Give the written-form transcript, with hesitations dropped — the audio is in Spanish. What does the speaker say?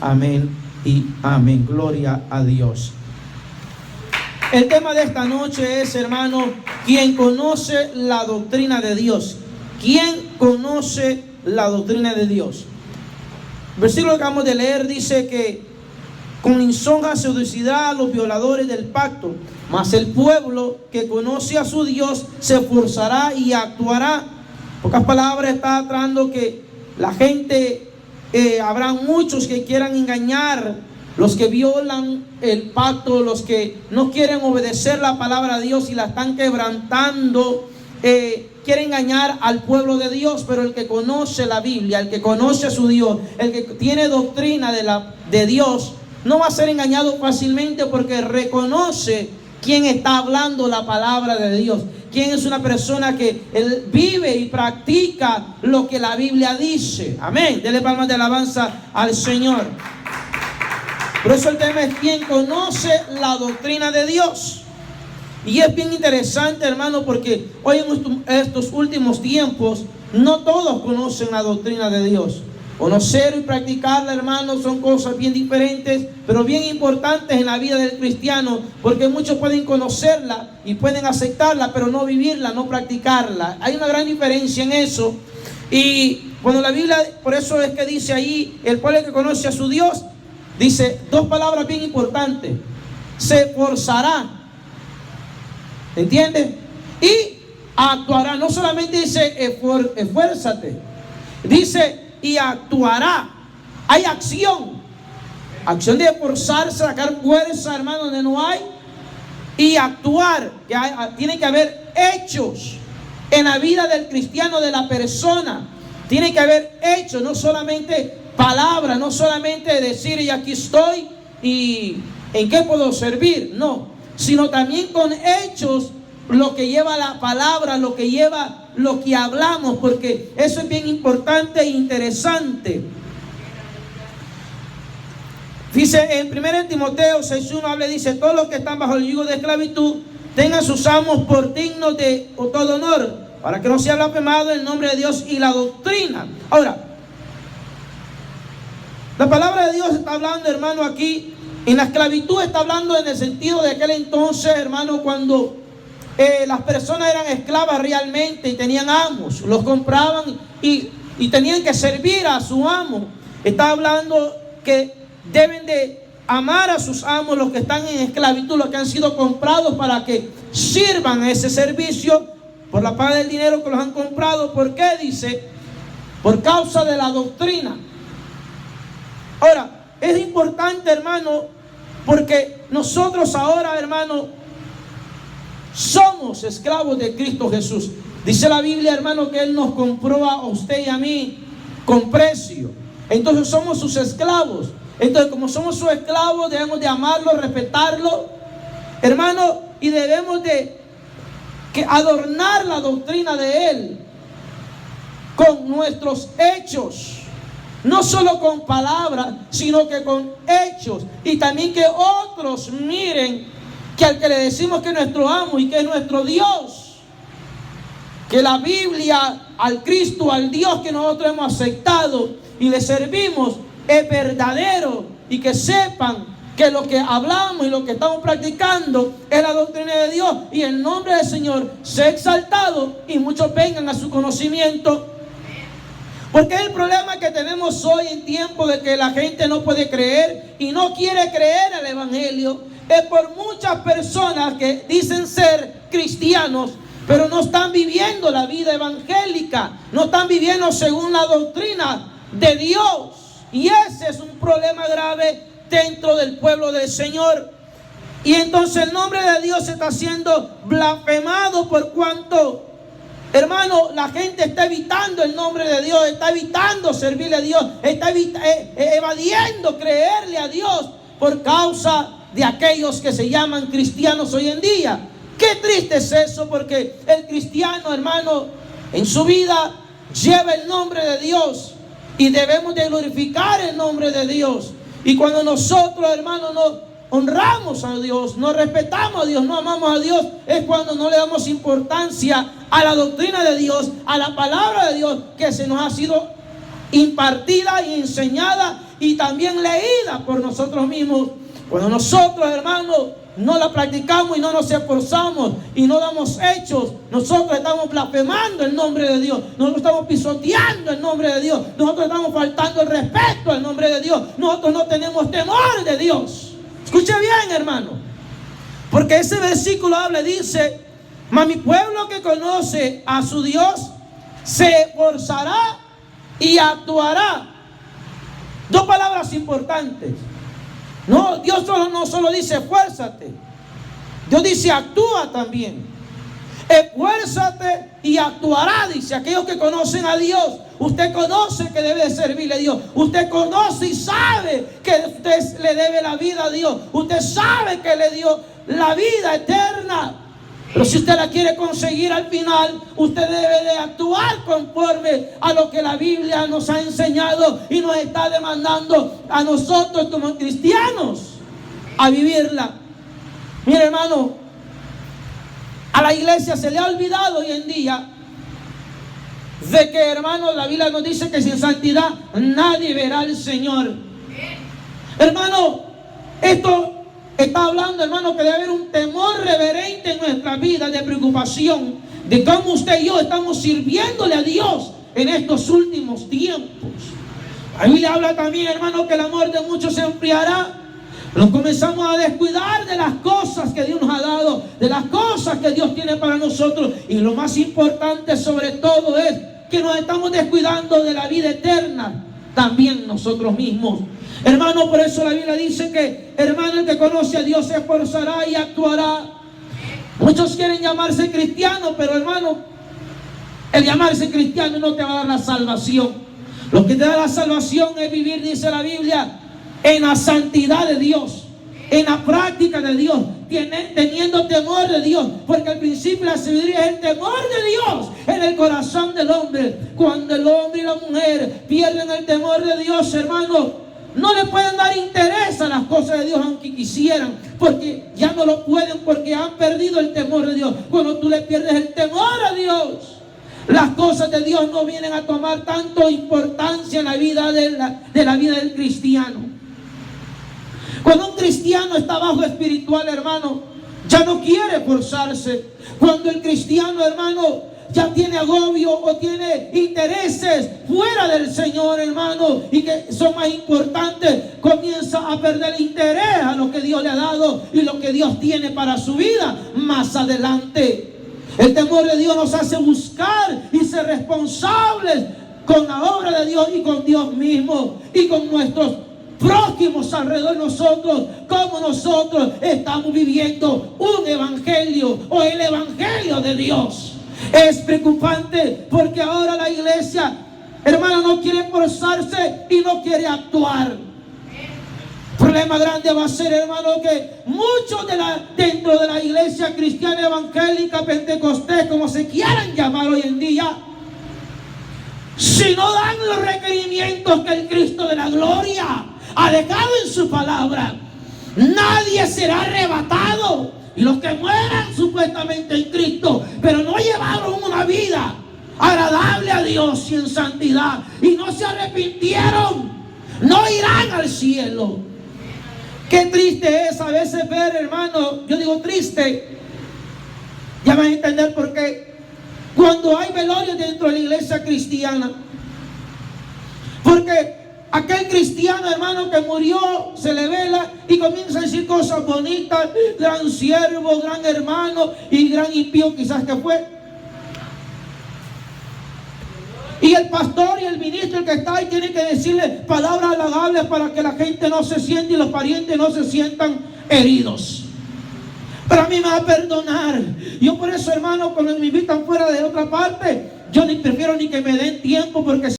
Amén y amén. Gloria a Dios. El tema de esta noche es, hermano, ¿quién conoce la doctrina de Dios? ¿Quién conoce la doctrina de Dios? El versículo que acabamos de leer dice que con lisonja seducidad a los violadores del pacto, mas el pueblo que conoce a su Dios se esforzará y actuará. En pocas palabras está tratando que la gente, habrá muchos que quieran engañar, los que violan el pacto, los que no quieren obedecer la palabra de Dios y la están quebrantando, quiere engañar al pueblo de Dios. Pero el que conoce la Biblia, el que conoce a su Dios, el que tiene doctrina de Dios, no va a ser engañado fácilmente, porque reconoce quién está hablando la palabra de Dios, quién es una persona que él vive y practica lo que la Biblia dice. Amén. Dele palmas de alabanza al Señor. Por eso el tema es quién conoce la doctrina de Dios. Y es bien interesante, hermano, porque hoy en estos últimos tiempos no todos conocen la doctrina de Dios. Conocer y practicarla, hermano, son cosas bien diferentes, pero bien importantes en la vida del cristiano, porque muchos pueden conocerla y pueden aceptarla, pero no vivirla, no practicarla. Hay una gran diferencia en eso. Y cuando la Biblia, por eso es que dice ahí, el pueblo que conoce a su Dios, dice dos palabras bien importantes: se esforzará, ¿entiendes? Y actuará. No solamente dice esfuérzate, dice y actuará. Hay acción de esforzarse, sacar fuerza, hermano, donde no hay, y actuar. Tiene que haber hechos en la vida del cristiano, de la persona. Tiene que haber hechos, no solamente palabras, no solamente decir y aquí estoy y en qué puedo servir, no, sino también con hechos, lo que lleva la palabra, lo que lleva lo que hablamos, porque eso es bien importante e interesante. Dice en 1 Timoteo 6:1, habla, dice: todos los que están bajo el yugo de esclavitud tengan sus amos por dignos de todo honor, para que no sea blasfemado el nombre de Dios y la doctrina. Ahora, la palabra de Dios está hablando, hermano, aquí en la esclavitud. Está hablando en el sentido de aquel entonces, hermano, cuando las personas eran esclavas realmente y tenían amos, los compraban y tenían que servir a su amo. Está hablando que deben de amar a sus amos, los que están en esclavitud, los que han sido comprados para que sirvan ese servicio por la paga del dinero que los han comprado. ¿Por qué? Dice, por causa de la doctrina. Ahora, es importante, hermano, porque nosotros ahora, hermano, somos esclavos de Cristo Jesús. Dice la Biblia, hermano, que Él nos compró a usted y a mí con precio. Entonces somos sus esclavos. Entonces, como somos sus esclavos, debemos de amarlo, respetarlo, hermano, y debemos de adornar la doctrina de Él con nuestros hechos. No solo con palabras, sino que con hechos. Y también que otros miren que al que le decimos que es nuestro amo y que es nuestro Dios, que la Biblia, al Cristo, al Dios que nosotros hemos aceptado y le servimos, es verdadero, y que sepan que lo que hablamos y lo que estamos practicando es la doctrina de Dios, y el nombre del Señor sea exaltado y muchos vengan a su conocimiento. Porque el problema que tenemos hoy en tiempo de que la gente no puede creer y no quiere creer al Evangelio, es por muchas personas que dicen ser cristianos, pero no están viviendo la vida evangélica, no están viviendo según la doctrina de Dios. Y ese es un problema grave dentro del pueblo del Señor. Y entonces el nombre de Dios está siendo blasfemado por cuanto, hermano, la gente está evitando el nombre de Dios, está evitando servirle a Dios, está evadiendo creerle a Dios por causa de aquellos que se llaman cristianos hoy en día. Qué triste es eso, porque el cristiano, hermano, en su vida lleva el nombre de Dios y debemos de glorificar el nombre de Dios. Y cuando nosotros, hermano, no honramos a Dios, no respetamos a Dios, no amamos a Dios, es cuando no le damos importancia a la doctrina de Dios, a la palabra de Dios que se nos ha sido impartida y enseñada y también leída por nosotros mismos. Cuando nosotros, hermanos, no la practicamos y no nos esforzamos y no damos hechos, nosotros estamos blasfemando el nombre de Dios, nosotros estamos pisoteando el nombre de Dios, nosotros estamos faltando el respeto al nombre de Dios, nosotros no tenemos temor de Dios. Escuche bien, hermano, porque ese versículo habla y dice: mas mi pueblo que conoce a su Dios se esforzará y actuará. Dos palabras importantes. No, Dios no solo dice esfuérzate, Dios dice actúa también. Esfuérzate y actuará, dice aquellos que conocen a Dios. Usted conoce que debe servirle a Dios. Usted conoce y sabe que usted le debe la vida a Dios. Usted sabe que le dio la vida eterna. Pero si usted la quiere conseguir al final, usted debe de actuar conforme a lo que la Biblia nos ha enseñado y nos está demandando a nosotros como cristianos a vivirla. Mire, hermano, a la iglesia se le ha olvidado hoy en día de que, hermano, la Biblia nos dice que sin santidad nadie verá al Señor. Hermano, esto está hablando, hermano, que debe haber un temor reverente en nuestra vida, de preocupación de cómo usted y yo estamos sirviéndole a Dios en estos últimos tiempos. La Biblia habla también, hermano, que el amor de muchos se enfriará. Nos comenzamos a descuidar de las cosas que Dios nos ha dado, de las cosas que Dios tiene para nosotros. Y lo más importante sobre todo es que nos estamos descuidando de la vida eterna también nosotros mismos. Hermano, por eso la Biblia dice que, hermano, el que conoce a Dios se esforzará y actuará. Muchos quieren llamarse cristianos, pero, hermano, el llamarse cristiano no te va a dar la salvación. Lo que te da la salvación es vivir, dice la Biblia, en la santidad de Dios, en la práctica de Dios, teniendo temor de Dios, porque al principio la sabiduría es el temor de Dios en el corazón del hombre. Cuando el hombre y la mujer pierden el temor de Dios, hermano, no le pueden dar interés a las cosas de Dios aunque quisieran, porque ya no lo pueden, porque han perdido el temor de Dios. Cuando tú le pierdes el temor a Dios, las cosas de Dios no vienen a tomar tanto importancia en la vida de la vida del cristiano. Cuando un cristiano está bajo espiritual, hermano, ya no quiere esforzarse. Cuando el cristiano, hermano, ya tiene agobio o tiene intereses fuera del Señor, hermano, y que son más importantes, comienza a perder interés a lo que Dios le ha dado y lo que Dios tiene para su vida más adelante. El temor de Dios nos hace buscar y ser responsables con la obra de Dios y con Dios mismo y con nuestros prójimos alrededor de nosotros, como nosotros estamos viviendo un evangelio o el evangelio de Dios. Es preocupante porque ahora la iglesia, hermano, no quiere esforzarse y no quiere actuar. El problema grande va a ser, hermano, que muchos dentro de la iglesia cristiana, evangélica, pentecostés, como se quieran llamar hoy en día, si no dan los requerimientos que el Cristo de la gloria ha dejado en su palabra, nadie será arrebatado. Y los que mueran supuestamente en Cristo, pero no llevaron una vida agradable a Dios y en santidad, y no se arrepintieron, no irán al cielo. Qué triste es a veces ver, hermano, yo digo triste, ya van a entender por qué, cuando hay velorios dentro de la iglesia cristiana. Porque aquel cristiano, hermano, que murió, se le vela y comienza a decir cosas bonitas: gran siervo, gran hermano y gran impío quizás que fue. Y el pastor y el ministro, el que está ahí, tiene que decirle palabras halagables para que la gente no se siente y los parientes no se sientan heridos. Pero a mí me va a perdonar. Yo por eso, hermano, cuando me invitan fuera de otra parte, yo ni prefiero ni que me den tiempo, porque